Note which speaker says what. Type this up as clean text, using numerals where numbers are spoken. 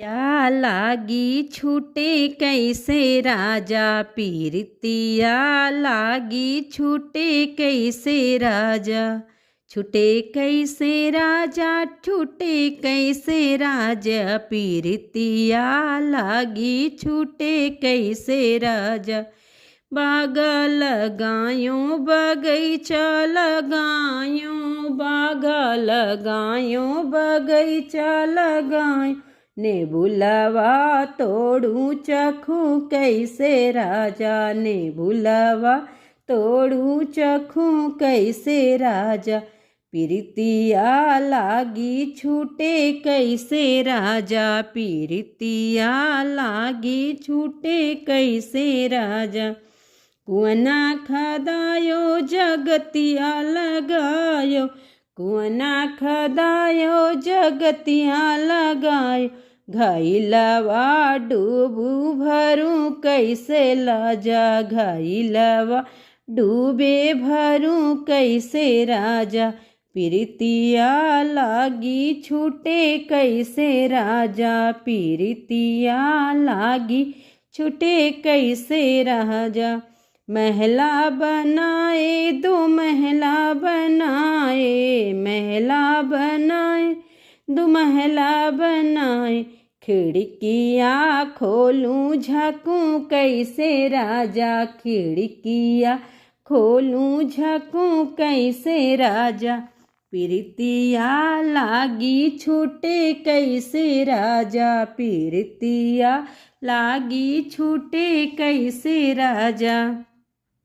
Speaker 1: या लागी छूटे कैसे राजा पीरतिया लागी छूटे कैसे राजा। छूटे कैसे राजा छूटे कैसे राजा पीरतिया लागी छूटे कैसे राजा। बाग लगायो बगीचा लगायो बाग लगायो बगीचा लगायो ने बुलावा तोड़ू चखू कैसे राजा ने बुलावा तोड़ू चखू कैसे राजा। पीरतिया लागी छूटे कैसे राजा पीरतिया लागी छूटे कैसे राजा। कुआना खदायो जगतिया लगायो कुआना खदायो जगतिया लगायो। घाइलवा डूबू भरूं कैसे लाजा घाइलवा डूबे भरूं कैसे राजा। पीरतिया लागी छूटे कैसे राजा पीरतिया लागी छूटे कैसे राजा। महला बनाए दो महला बनाए महला बनाए दो महला बनाए। खिड़कियाँ खोलूं झाँकूं कैसे राजा खिड़कियाँ खोलूं झाँकूं कैसे राजा। पीरतिया लागी छूटे कैसे राजा पीरतिया लागी छूटे कैसे राजा।